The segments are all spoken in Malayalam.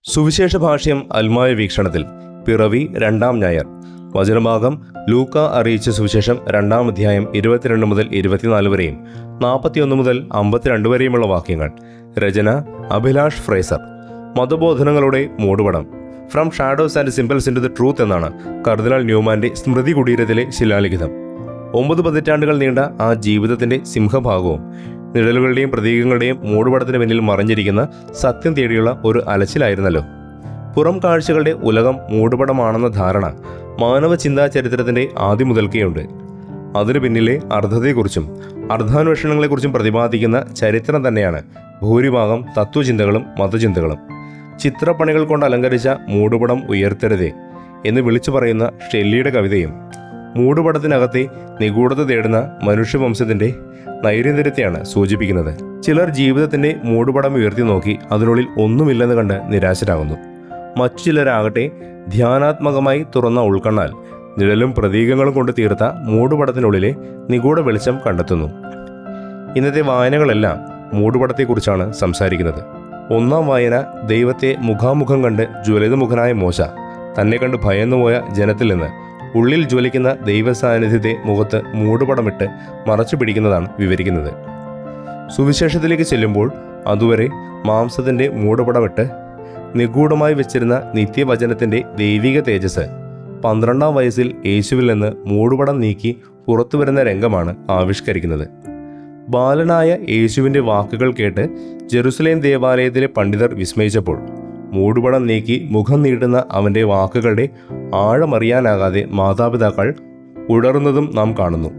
സുവിശേഷ ഭാഷ്യം അൽമായ വീക്ഷണത്തിൽ പിറവി 2-ാം ഞായർ. വചനഭാഗം ലൂക്ക അറിയിച്ച സുവിശേഷം 2-ാം അധ്യായം 22 മുതൽ 24 വരെയും 41 മുതൽ 52 വരെയുമുള്ള വാക്യങ്ങൾ. രചന അഭിലാഷ് ഫ്രേസർ. മതബോധനങ്ങളുടെ മൂടുപടം from shadows and symbols into the truth എന്നാണ് കർദിനാൾ ന്യൂമാന്റെ സ്മൃതി കുടീരത്തിലെ ശിലാലിഖിതം. 9 പതിറ്റാണ്ടുകൾ നീണ്ട ആ ജീവിതത്തിന്റെ സിംഹഭാഗവും നിഴലുകളുടെയും പ്രതീകങ്ങളുടെയും മൂടുപടത്തിന് പിന്നിൽ മറഞ്ഞിരിക്കുന്ന സത്യം തേടിയുള്ള ഒരു അലച്ചിലായിരുന്നല്ലോ. പുറം കാഴ്ചകളുടെ ഉലകം മൂടുപടമാണെന്ന ധാരണ മാനവ ചിന്താ ചരിത്രത്തിന്റെ ആദ്യം മുതൽക്കേയുണ്ട്. അതിനു പിന്നിലെ അർത്ഥത്തെക്കുറിച്ചും അർത്ഥാന്വേഷണങ്ങളെക്കുറിച്ചും പ്രതിപാദിക്കുന്ന ചരിത്രം തന്നെയാണ് ഭൂരിഭാഗം തത്വചിന്തകളും മതചിന്തകളും. ചിത്രപ്പണികൾ കൊണ്ട് അലങ്കരിച്ച മൂടുപടം ഉയർത്തരുതേ എന്ന് വിളിച്ചു പറയുന്ന ഷെല്ലിയുടെ കവിതയും മൂടുപടത്തിനകത്തെ നിഗൂഢത തേടുന്ന മനുഷ്യവംശത്തിന്റെ നൈരന്തര്യത്തെയാണ് സൂചിപ്പിക്കുന്നത്. ചിലർ ജീവിതത്തിന്റെ മൂടുപടം ഉയർത്തി നോക്കി അതിനുള്ളിൽ ഒന്നുമില്ലെന്ന് കണ്ട് നിരാശരാകുന്നു. മറ്റു ചിലരാകട്ടെ ധ്യാനാത്മകമായി തുറന്ന ഉൾക്കണ്ണാൽ നിഴലും പ്രതീകങ്ങളും കൊണ്ട് തീർത്ത മൂടുപടത്തിനുള്ളിലെ നിഗൂഢ വെളിച്ചം കണ്ടെത്തുന്നു. ഇന്നത്തെ വായനകളെല്ലാം മൂടുപടത്തെക്കുറിച്ചാണ് സംസാരിക്കുന്നത്. 1-ാം വായന ദൈവത്തെ മുഖാമുഖം കണ്ട് ജ്വലിതമുഖനായ മോശ തന്നെ കണ്ട് ഭയന്നുപോയ ജനത്തിൽ നിന്ന് ഉള്ളിൽ ജ്വലിക്കുന്ന ദൈവസാന്നിധ്യത്തെ മുഖത്ത് മൂടുപടമിട്ട് മറച്ചു പിടിക്കുന്നതാണ് വിവരിക്കുന്നത്. സുവിശേഷത്തിലേക്ക് ചെല്ലുമ്പോൾ അതുവരെ മാംസത്തിൻ്റെ മൂടുപടമിട്ട് നിഗൂഢമായി വെച്ചിരുന്ന നിത്യവചനത്തിൻ്റെ ദൈവിക തേജസ് 12-ാം വയസ്സിൽ യേശുവിൽ നിന്ന് മൂടുപടം നീക്കി പുറത്തു വരുന്ന രംഗമാണ് ആവിഷ്കരിക്കുന്നത്. ബാലനായ യേശുവിൻ്റെ വാക്കുകൾ കേട്ട് ജെറുസലേം ദേവാലയത്തിലെ പണ്ഡിതർ വിസ്മയിച്ചപ്പോൾ മൂടുപടം നീക്കി മുഖം നീട്ടുന്ന അവൻ്റെ വാക്കുകളുടെ ആഴമറിയാനാകാതെ മാതാപിതാക്കൾ ഉടറുന്നതും നാം കാണുന്നു.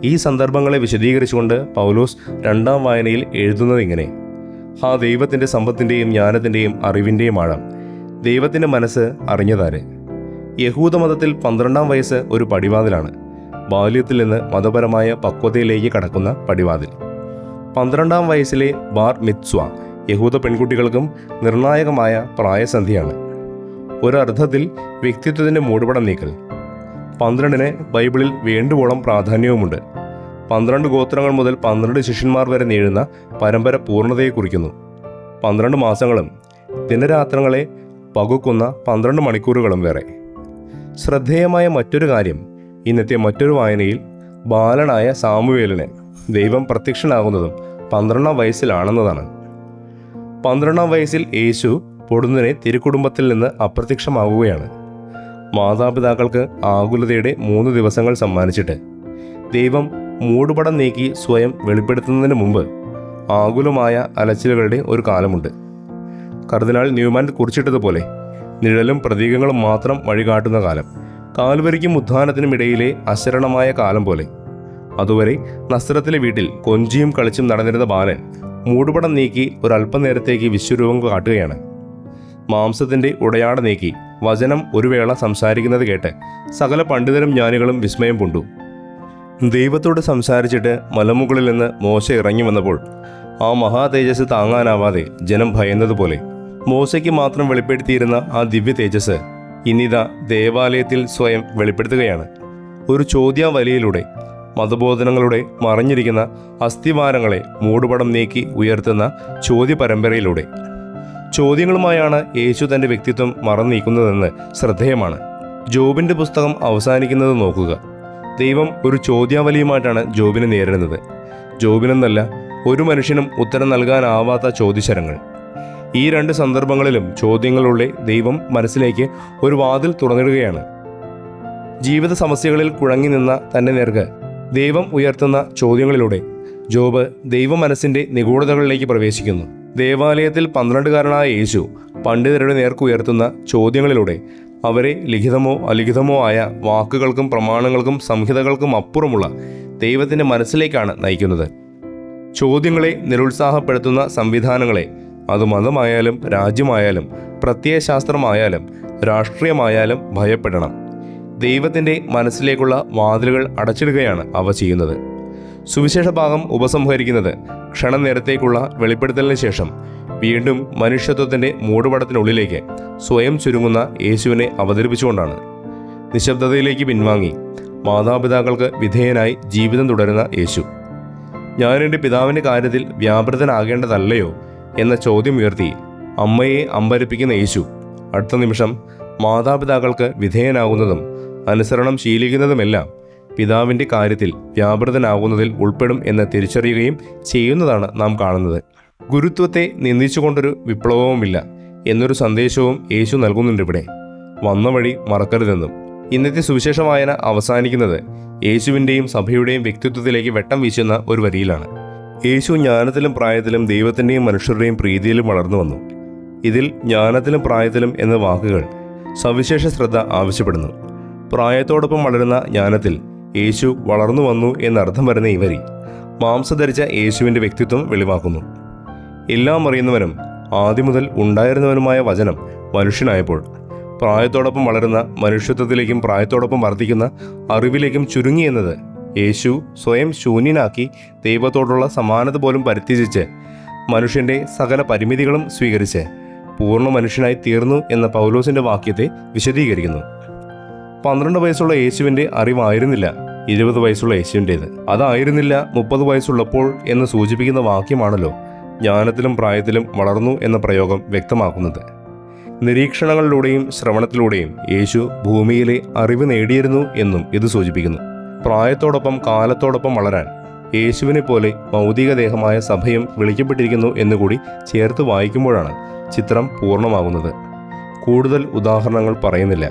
ഈ സന്ദർഭങ്ങളെ വിശദീകരിച്ചുകൊണ്ട് പൗലോസ് 2-ാം വായനയിൽ എഴുതുന്നത് ഇങ്ങനെ: ആ ദൈവത്തിൻ്റെ സമ്പത്തിൻ്റെയും ജ്ഞാനത്തിൻ്റെയും അറിവിൻ്റെയും ആഴം, ദൈവത്തിൻ്റെ മനസ്സ് അറിഞ്ഞതാര്. യഹൂദമതത്തിൽ 12-ാം വയസ്സ് ഒരു പടിവാതിലാണ്. ബാല്യത്തിൽ നിന്ന് മതപരമായ പക്വതയിലേക്ക് കടക്കുന്ന പടിവാതിൽ. 12-ാം വയസ്സിലെ ബാർ മിത്സ്വ യഹൂദ പെൺകുട്ടികൾക്കും നിർണായകമായ പ്രായസന്ധിയാണ്. ഒരർത്ഥത്തിൽ വ്യക്തിത്വത്തിൻ്റെ മൂടുപടം നീക്കൽ. 12-ന് ബൈബിളിൽ വേണ്ടുവോളം പ്രാധാന്യവുമുണ്ട്. 12 ഗോത്രങ്ങൾ മുതൽ 12 ശിഷ്യന്മാർ വരെ നീളുന്ന പരമ്പര പൂർണ്ണതയെ കുറിക്കുന്നു. 12 മാസങ്ങളും ദിനരാത്രങ്ങളെ പകുക്കുന്ന 12 മണിക്കൂറുകളും വേറെ. ശ്രദ്ധേയമായ മറ്റൊരു കാര്യം ഇന്നത്തെ മറ്റൊരു വായനയിൽ ബാലനായ സാമുവേലിന് ദൈവം പ്രത്യക്ഷനാകുന്നതും 12-ാം വയസ്സിലാണെന്നതാണ്. 12-ാം വയസ്സിൽ യേശു പൊടുന്നനെ തിരുക്കുടുംബത്തിൽ നിന്ന് അപ്രത്യക്ഷമാവുകയാണ്. മാതാപിതാക്കൾക്ക് ആകുലതയുടെ 3 ദിവസങ്ങൾ സമ്മാനിച്ചിട്ട് ദൈവം മൂടുപടം നീക്കി സ്വയം വെളിപ്പെടുത്തുന്നതിന് മുമ്പ് ആകുലമായ അലച്ചിലുകളുടെ ഒരു കാലമുണ്ട്. കർദിനാൾ ന്യൂമാൻ കുറിച്ചിട്ടതുപോലെ നിഴലും പ്രതീകങ്ങളും മാത്രം വഴികാട്ടുന്ന കാലം. കാൽവരിക്കും ഉത്ഥാനത്തിനും ഇടയിലെ അശരണമായ കാലം പോലെ. അതുവരെ നസ്രത്തിലെ വീട്ടിൽ കൊഞ്ചിയും കളിച്ചും നടന്നിരുന്ന ബാലൻ മൂടുപടം നീക്കി ഒരല്പനേരത്തേക്ക് വിശ്വരൂപം കാട്ടുകയാണ്. മാംസത്തിൻ്റെ ഉടയാട നീക്കി വചനം ഒരു വേള സംസാരിക്കുന്നത് കേട്ട് സകല പണ്ഡിതരും ജ്ഞാനികളും വിസ്മയം പൂണ്ടു. ദൈവത്തോട് സംസാരിച്ചിട്ട് മലമുകളിൽ നിന്ന് മോശ ഇറങ്ങി വന്നപ്പോൾ ആ മഹാ തേജസ് താങ്ങാനാവാതെ ജനം ഭയന്നതുപോലെ മോശയ്ക്ക് മാത്രം വെളിപ്പെടുത്തിയിരുന്ന ആ ദിവ്യ തേജസ് ഇന്നിതാ ദേവാലയത്തിൽ സ്വയം വെളിപ്പെടുത്തുകയാണ്. ഒരു ചോദ്യാവലിയിലൂടെ മതബോധനങ്ങളുടെ മറഞ്ഞിരിക്കുന്ന അസ്ഥിവാരങ്ങളെ മൂടുപടം നീക്കി ഉയർത്തുന്ന ചോദ്യ പരമ്പരയിലൂടെ. ചോദ്യങ്ങളുമായാണ് യേശു തൻ്റെ വ്യക്തിത്വം മറന്നീക്കുന്നതെന്ന് ശ്രദ്ധേയമാണ്. ജോബിൻ്റെ പുസ്തകം അവസാനിക്കുന്നത് നോക്കുക. ദൈവം ഒരു ചോദ്യാവലിയുമായിട്ടാണ് ജോബിനെ നേരിടുന്നത്. ജോബിനെന്നല്ല ഒരു മനുഷ്യനും ഉത്തരം നൽകാനാവാത്ത ചോദ്യശരങ്ങൾ. ഈ 2 സന്ദർഭങ്ങളിലും ചോദ്യങ്ങളുടെ ദൈവം മനസ്സിലേക്ക് ഒരു വാതിൽ തുറന്നിടുകയാണ്. ജീവിത സമസ്യകളിൽ കുഴങ്ങി നിന്ന തൻ്റെ നേർക്ക് ദൈവം ഉയർത്തുന്ന ചോദ്യങ്ങളിലൂടെ ജോബ് ദൈവ മനസ്സിൻ്റെ നിഗൂഢതകളിലേക്ക് പ്രവേശിക്കുന്നു. ദേവാലയത്തിൽ 12-കാരനായ യേശു പണ്ഡിതരുടെ നേർക്ക് ഉയർത്തുന്ന ചോദ്യങ്ങളിലൂടെ അവരെ ലിഖിതമോ അലിഖിതമോ ആയ വാക്കുകൾക്കും പ്രമാണങ്ങൾക്കും സംഹിതകൾക്കും അപ്പുറമുള്ള ദൈവത്തിൻ്റെ മനസ്സിലേക്കാണ് നയിക്കുന്നത്. ചോദ്യങ്ങളെ നിരുത്സാഹപ്പെടുത്തുന്ന സംവിധാനങ്ങളെ, അത് മതമായാലും രാജ്യമായാലും പ്രത്യയശാസ്ത്രമായാലും രാഷ്ട്രീയമായാലും ഭയപ്പെടണം. ദൈവത്തിൻ്റെ മനസ്സിലേക്കുള്ള വാതിലുകൾ അടച്ചിടുകയാണ് അവ ചെയ്യുന്നത്. സുവിശേഷ ഭാഗം ഉപസംഹരിക്കുന്നത് ക്ഷണനേരത്തേക്കുള്ള വെളിപ്പെടുത്തലിന് ശേഷം വീണ്ടും മനുഷ്യത്വത്തിൻ്റെ മൂടുപടത്തിനുള്ളിലേക്ക് സ്വയം ചുരുങ്ങുന്ന യേശുവിനെ അവതരിപ്പിച്ചുകൊണ്ടാണ്. നിശബ്ദതയിലേക്ക് പിൻവാങ്ങി മാതാപിതാക്കൾക്ക് വിധേയനായി ജീവിതം തുടരുന്ന യേശു. ഞാൻ എൻ്റെ പിതാവിൻ്റെ കാര്യത്തിൽ വ്യാപൃതനാകേണ്ടതല്ലയോ എന്ന ചോദ്യം ഉയർത്തി അമ്മയെ അമ്പരപ്പിക്കുന്ന യേശു അടുത്ത നിമിഷം മാതാപിതാക്കൾക്ക് വിധേയനാകുന്നതും അനുസരണം ശീലിക്കുന്നതുമെല്ലാം പിതാവിൻ്റെ കാര്യത്തിൽ വ്യാപൃതനാകുന്നതിൽ ഉൾപ്പെടും എന്ന് തിരിച്ചറിയുകയും ചെയ്യുന്നതാണ് നാം കാണുന്നത്. ഗുരുത്വത്തെ നിന്ദിച്ചുകൊണ്ടൊരു വിപ്ലവവുമില്ല എന്നൊരു സന്ദേശവും യേശു നൽകുന്നുണ്ട് ഇവിടെ. വന്ന വഴി മറക്കരുതെന്നും. ഇന്നത്തെ സുവിശേഷ വായന അവസാനിക്കുന്നത് യേശുവിൻ്റെയും സഭയുടെയും വ്യക്തിത്വത്തിലേക്ക് വെട്ടം വീശുന്ന ഒരു വരിയിലാണ്. യേശു ജ്ഞാനത്തിലും പ്രായത്തിലും ദൈവത്തിൻ്റെയും മനുഷ്യരുടെയും പ്രീതിയിലും വളർന്നു വന്നു. ഇതിൽ ജ്ഞാനത്തിലും പ്രായത്തിലും എന്ന വാക്കുകൾ സവിശേഷ ശ്രദ്ധ ആവശ്യപ്പെടുന്നു. പ്രായത്തോടൊപ്പം വളരുന്ന ജ്ഞാനത്തിൽ യേശു വളർന്നു വന്നു എന്നർത്ഥം വരുന്ന ഈ വരി മാംസധരിച്ച യേശുവിൻ്റെ വ്യക്തിത്വം വെളിവാക്കുന്നു. എല്ലാം അറിയുന്നവനും ആദ്യം മുതൽ ഉണ്ടായിരുന്നവനുമായ വചനം മനുഷ്യനായപ്പോൾ പ്രായത്തോടൊപ്പം വളരുന്ന മനുഷ്യത്വത്തിലേക്കും പ്രായത്തോടൊപ്പം വർദ്ധിക്കുന്ന അറിവിലേക്കും ചുരുങ്ങി എന്നത് യേശു സ്വയം ശൂന്യനാക്കി ദൈവത്തോടുള്ള സമാനത പോലും പരിത്യജിച്ച് മനുഷ്യൻ്റെ സകല പരിമിതികളും സ്വീകരിച്ച് പൂർണ്ണ മനുഷ്യനായി തീർന്നു എന്ന പൗലോസിൻ്റെ വാക്യത്തെ വിശദീകരിക്കുന്നു. 12 വയസ്സുള്ള യേശുവിൻ്റെ അറിവായിരുന്നില്ല 20 വയസ്സുള്ള യേശുവിൻ്റേത്. അതായിരുന്നില്ല 30 വയസ്സുള്ളപ്പോൾ എന്ന് സൂചിപ്പിക്കുന്ന വാക്യമാണല്ലോ ജ്ഞാനത്തിലും പ്രായത്തിലും വളർന്നു എന്ന പ്രയോഗം വ്യക്തമാക്കുന്നത്. നിരീക്ഷണങ്ങളിലൂടെയും ശ്രവണത്തിലൂടെയും യേശു ഭൂമിയിലെ അറിവ് നേടിയിരുന്നു എന്നും ഇത് സൂചിപ്പിക്കുന്നു. പ്രായത്തോടൊപ്പം കാലത്തോടൊപ്പം വളരാൻ യേശുവിനെ പോലെ ഭൗതികദേഹമായ സഭയും വിളിക്കപ്പെട്ടിരിക്കുന്നു എന്നുകൂടി ചേർത്ത് വായിക്കുമ്പോഴാണ് ചിത്രം പൂർണ്ണമാകുന്നത്. കൂടുതൽ ഉദാഹരണങ്ങൾ പറയുന്നില്ല.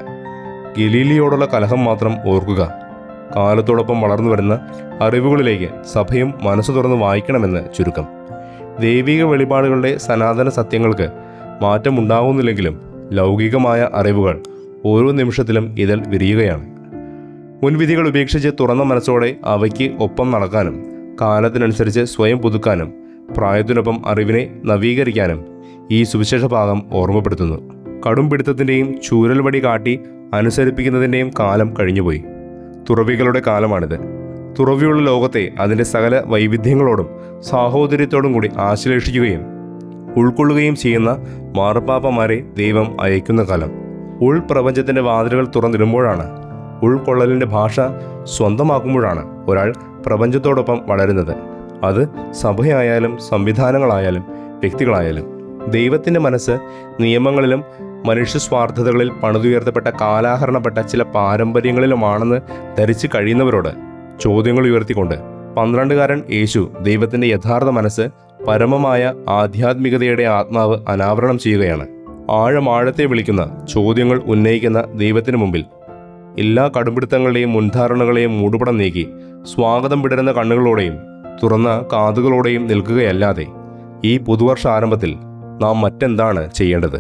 ഗലീലിയോടുള്ള കലഹം മാത്രം ഓർക്കുക. കാലത്തോടൊപ്പം വളർന്നു വരുന്ന അറിവുകളിലേക്ക് സഭയും മനസ്സു തുറന്ന് വായിക്കണമെന്ന് ചുരുക്കം. ദൈവിക വെളിപാടുകളുടെ സനാതന സത്യങ്ങൾക്ക് മാറ്റമുണ്ടാകുന്നില്ലെങ്കിലും ലൗകികമായ അറിവുകൾ ഓരോ നിമിഷത്തിലും ഇതിൽ വിരിയുകയാണ്. മുൻവിധികൾ ഉപേക്ഷിച്ച് തുറന്ന മനസ്സോടെ അവയ്ക്ക് ഒപ്പം നടക്കാനും കാലത്തിനനുസരിച്ച് സ്വയം പുതുക്കാനും പ്രായത്തിനൊപ്പം അറിവിനെ നവീകരിക്കാനും ഈ സുവിശേഷ ഭാഗം ഓർമ്മപ്പെടുത്തുന്നു. കടുംപിടുത്തത്തിൻ്റെയും ചൂരൽവടി കാട്ടി അനുസരിപ്പിക്കുന്നതിൻ്റെയും കാലം കഴിഞ്ഞുപോയി. തുറവികളുടെ കാലമാണിത്. തുറവിയുള്ള ലോകത്തെ അതിൻ്റെ സകല വൈവിധ്യങ്ങളോടും സാഹോദര്യത്തോടും കൂടി ആശ്ലേഷിക്കുകയും ഉൾക്കൊള്ളുകയും ചെയ്യുന്ന മാർപ്പാപ്പമാരെ ദൈവം അയക്കുന്ന കാലം. ഉൾപ്രപഞ്ചത്തിൻ്റെ വാതിലുകൾ തുറന്നിടുമ്പോഴാണ്, ഉൾക്കൊള്ളലിൻ്റെ ഭാഷ സ്വന്തമാക്കുമ്പോഴാണ് ഒരാൾ പ്രപഞ്ചത്തോടൊപ്പം വളരുന്നത്. അത് സഭയായാലും സംവിധാനങ്ങളായാലും വ്യക്തികളായാലും. ദൈവത്തിൻ്റെ മനസ്സ് നിയമങ്ങളിലും മനുഷ്യസ്വാർത്ഥതകളിൽ പണിതുയർത്തപ്പെട്ട കാലാഹരണപ്പെട്ട ചില പാരമ്പര്യങ്ങളിലുമാണെന്ന് ധരിച്ചു കഴിയുന്നവരോട് ചോദ്യങ്ങൾ ഉയർത്തിക്കൊണ്ട് 12കാരൻ യേശു ദൈവത്തിൻ്റെ യഥാർത്ഥ മനസ്സ്, പരമമായ ആധ്യാത്മികതയുടെ ആത്മാവ് അനാവരണം ചെയ്യുകയാണ്. ആഴമാഴത്തെ വിളിക്കുന്ന ചോദ്യങ്ങൾ ഉന്നയിക്കുന്ന ദൈവത്തിന് മുമ്പിൽ എല്ലാ കടുംപിടുത്തങ്ങളുടെയും മുൻധാരണകളെയും മൂടുപടം നീക്കി സ്വാഗതം വിടരുന്ന കണ്ണുകളോടെയും തുറന്ന കാതുകളോടെയും നിൽക്കുകയല്ലാതെ ഈ പുതുവർഷ ആരംഭത്തിൽ നാം മറ്റെന്താണ് ചെയ്യേണ്ടത്?